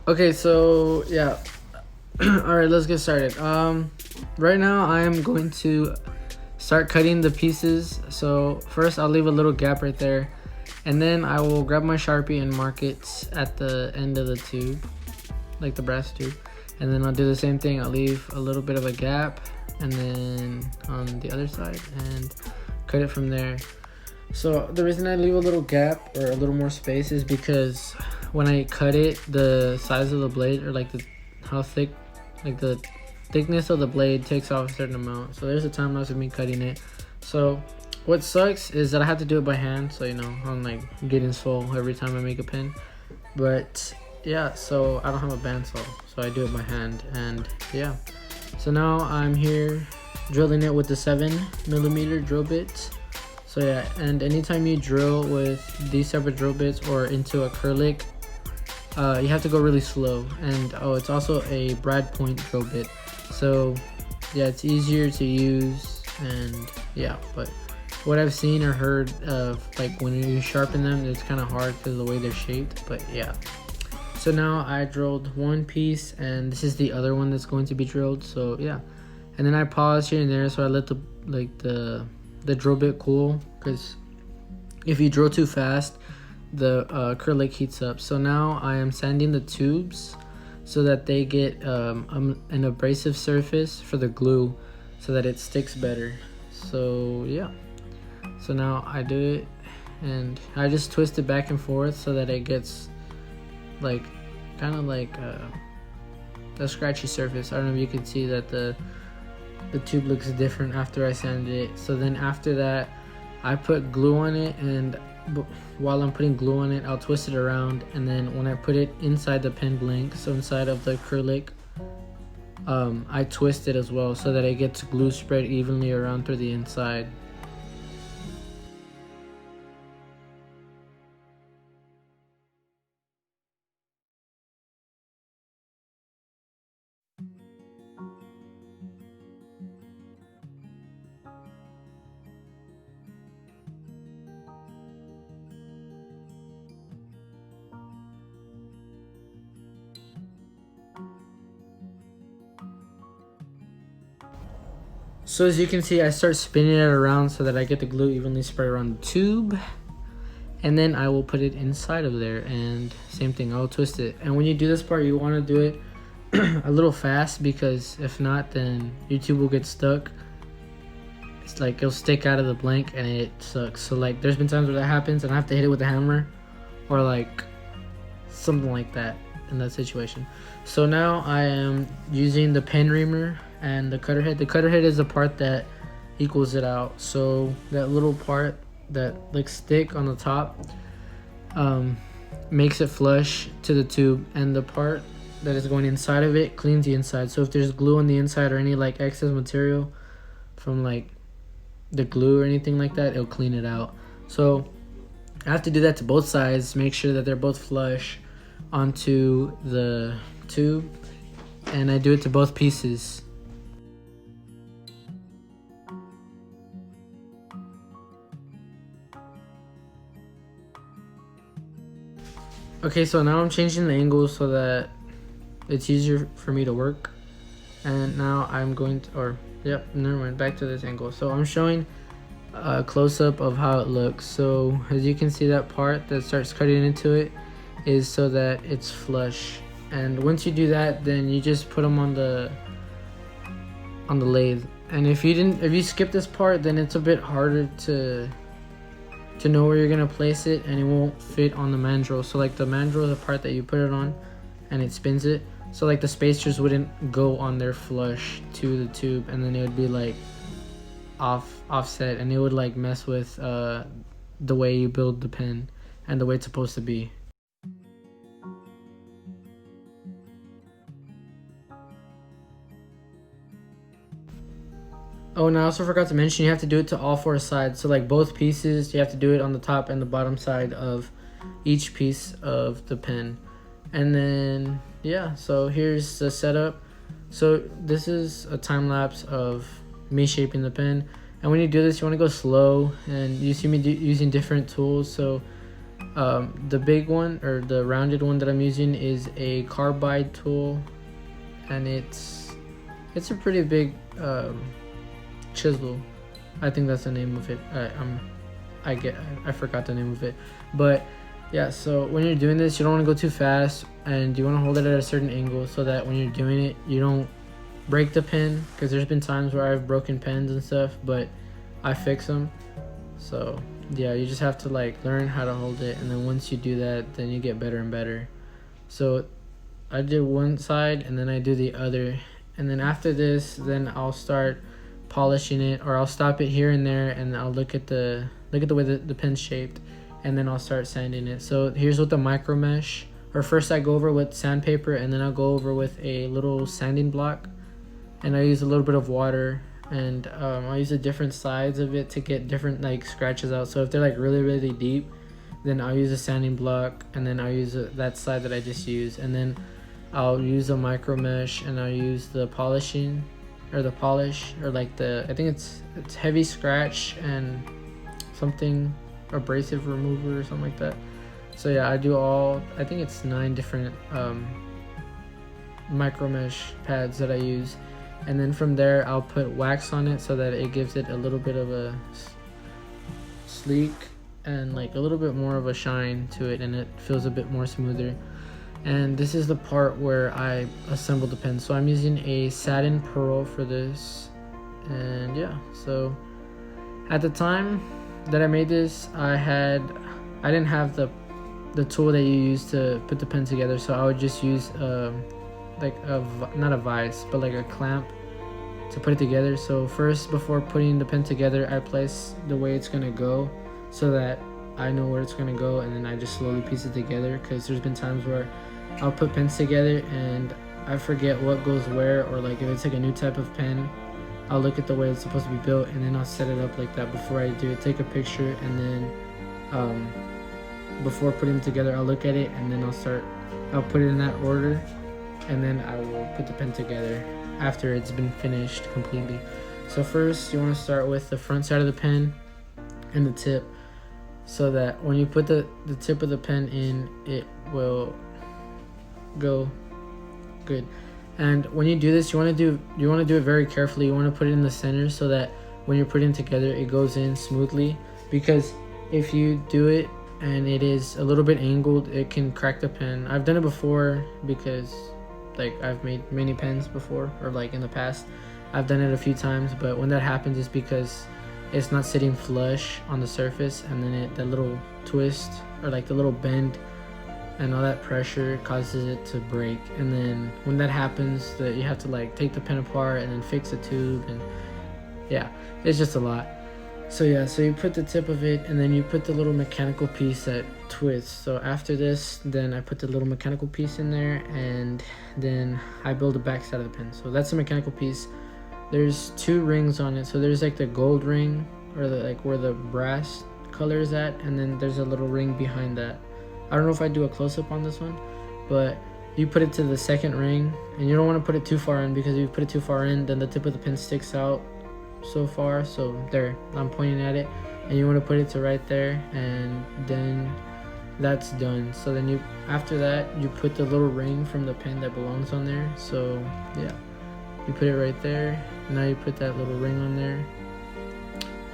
Okay, so yeah. All right, let's get started. Right now I am going to start cutting the pieces. So first I'll leave a little gap right there, and then I will grab my Sharpie and mark it at the end of the tube, like the brass tube. And then I'll do the same thing. I'll leave a little bit of a gap, and then on the other side, and cut it from there. So the reason I leave a little gap or a little more space is because when I cut it, the size of the blade, or like how thick, like the thickness of the blade takes off a certain amount. So there's a time lapse of me cutting it. So what sucks is that I have to do it by hand. So I'm like getting swole every time I make a pin. But yeah, so I don't have a bandsaw, so I do it by hand. And yeah, so now I'm here drilling it with the 7mm drill bits. So yeah, and anytime you drill with these type of drill bits or into acrylic, you have to go really slow. And it's also a brad point drill bit, so yeah, it's easier to use. And yeah, but what I've seen or heard of, like when you sharpen them, it's kind of hard because of the way they're shaped. But yeah, so now I drilled one piece, and this is the other one that's going to be drilled. So yeah, and then I paused here and there, so I let the drill bit cool, because if you drill too fast, the acrylic heats up. So now I am sanding the tubes so that they get an abrasive surface for the glue, so that it sticks better. So yeah, so now I do it, and I just twist it back and forth so that it gets like kind of like a scratchy surface. I don't know if you can see that the tube looks different after I sanded it. So then after that, I put glue on it, and while I'm putting glue on it, I'll twist it around, and then when I put it inside the pen blank, so inside of the acrylic, I twist it as well so that it gets glue spread evenly around through the inside. So as you can see, I start spinning it around so that I get the glue evenly spread around the tube, and then I will put it inside of there, and same thing, I'll twist it. And when you do this part, you want to do it a little fast, because if not, then your tube will get stuck. It's like it'll stick out of the blank and it sucks. So like there's been times where that happens and I have to hit it with a hammer or like something like that in that situation. So now I am using the pen reamer and the cutter head. The cutter head is the part that equals it out. So that little part that looks thick on the top makes it flush to the tube, and the part that is going inside of it cleans the inside. So if there's glue on the inside or any like excess material from like the glue or anything like that, it'll clean it out. So I have to do that to both sides, make sure that they're both flush onto the tube, and I do it to both pieces. Okay, so now I'm changing the angle so that it's easier for me to work. And now I'm going to, never mind, back to this angle. So I'm showing a close-up of how it looks. So as you can see, that part that starts cutting into it is so that it's flush. And once you do that, then you just put them on the lathe. And if you skip this part, then it's a bit harder to know where you're gonna place it, and it won't fit on the mandrel. So like the mandrel is the part that you put it on and it spins it, so like the spacers wouldn't go on there flush to the tube, and then it would be like offset, and it would like mess with the way you build the pen and the way it's supposed to be. Oh, and I also forgot to mention, you have to do it to all four sides. So like both pieces, you have to do it on the top and the bottom side of each piece of the pen. And then yeah, so here's the setup. So this is a time lapse of me shaping the pen. And when you do this, you want to go slow, and you see me using different tools. So The big one, or the rounded one that I'm using, is a carbide tool, and it's a pretty big chisel. I think that's the name of it. I forgot the name of it, but yeah. So when you're doing this, you don't want to go too fast, and you want to hold it at a certain angle so that when you're doing it, you don't break the pen, because there's been times where I've broken pens and stuff, but I fix them. So yeah, you just have to like learn how to hold it, and then once you do that, then you get better and better. So I did one side and then I do the other, and then after this, then I'll start polishing it, or I'll stop it here and there, and I'll look at the way the pen's shaped, and then I'll start sanding it. So here's with the micro mesh, or first I go over with sandpaper, and then I'll go over with a little sanding block, and I use a little bit of water, and I use the different sides of it to get different like scratches out. So if they're like really deep, then I'll use a sanding block, and then I'll use that side that I just used, and then I'll use a micro mesh, and I'll use the polishing, or the polish, or like I think it's heavy scratch and something abrasive remover or something like that. So yeah, I do I think it's 9 different micro mesh pads that I use, and then from there I'll put wax on it so that it gives it a little bit of a sleek and like a little bit more of a shine to it, and it feels a bit more smoother. And this is the part where I assemble the pen. So I'm using a satin pearl for this, and yeah. So at the time that I made this, I didn't have the tool that you use to put the pen together, so I would just use not a vise, but like a clamp to put it together. So first, before putting the pen together, I place the way it's gonna go so that I know where it's gonna go, and then I just slowly piece it together, because there's been times where I'll put pens together and I forget what goes where, or like if it's like a new type of pen, I'll look at the way it's supposed to be built, and then I'll set it up like that before I do it, take a picture, and then before putting them together, I'll look at it, and then I'll put it in that order, and then I will put the pen together after it's been finished completely. So first, you want to start with the front side of the pen and the tip, so that when you put the tip of the pen in, it will go good. And when you do this, you want to do it very carefully. You want to put it in the center so that when you're putting it together, it goes in smoothly, because if you do it and it is a little bit angled, it can crack the pen. I've done it before, because like I've made many pens before, or like in the past I've done it a few times, but when that happens, it's because it's not sitting flush on the surface, and then that little twist, or like the little bend and all that pressure causes it to break. And then when that happens, you have to like take the pen apart and then fix the tube, and yeah, it's just a lot. So yeah, so you put the tip of it, and then you put the little mechanical piece that twists. So after this, then I put the little mechanical piece in there, and then I build the back side of the pen. So that's the mechanical piece. There's 2 rings on it. So there's like the gold ring, or like where the brass color is at, and then there's a little ring behind that. I don't know if I do a close-up on this one, but you put it to the second ring, and you don't want to put it too far in, because if you put it too far in, then the tip of the pen sticks out so far. So there, I'm pointing at it, and you want to put it to right there, and then that's done. So then after that, you put the little ring from the pen that belongs on there. So yeah, you put it right there. Now you put that little ring on there,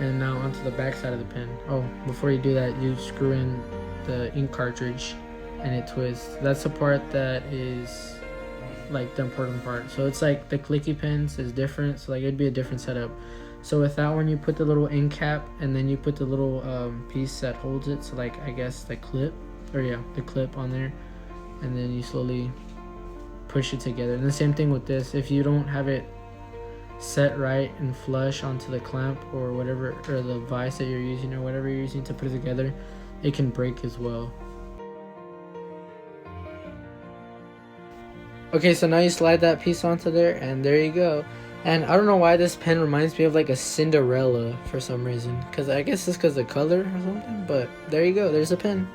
and now onto the back side of the pen. Oh, before you do that, you screw in the ink cartridge, and it twists. That's the part that is like the important part. So it's like the clicky pens is different, so like it'd be a different setup. So with that one, you put the little ink cap, and then you put the little piece that holds it, so like I guess the clip, or yeah, the clip on there, and then you slowly push it together. And the same thing with this. If you don't have it set right and flush onto the clamp or whatever, or the vise that you're using, or whatever you're using to put it together, it can break as well. Okay, so now you slide that piece onto there, and there you go. And I don't know why this pen reminds me of like a Cinderella for some reason, because I guess it's because of the color or something, but there you go, there's a pen.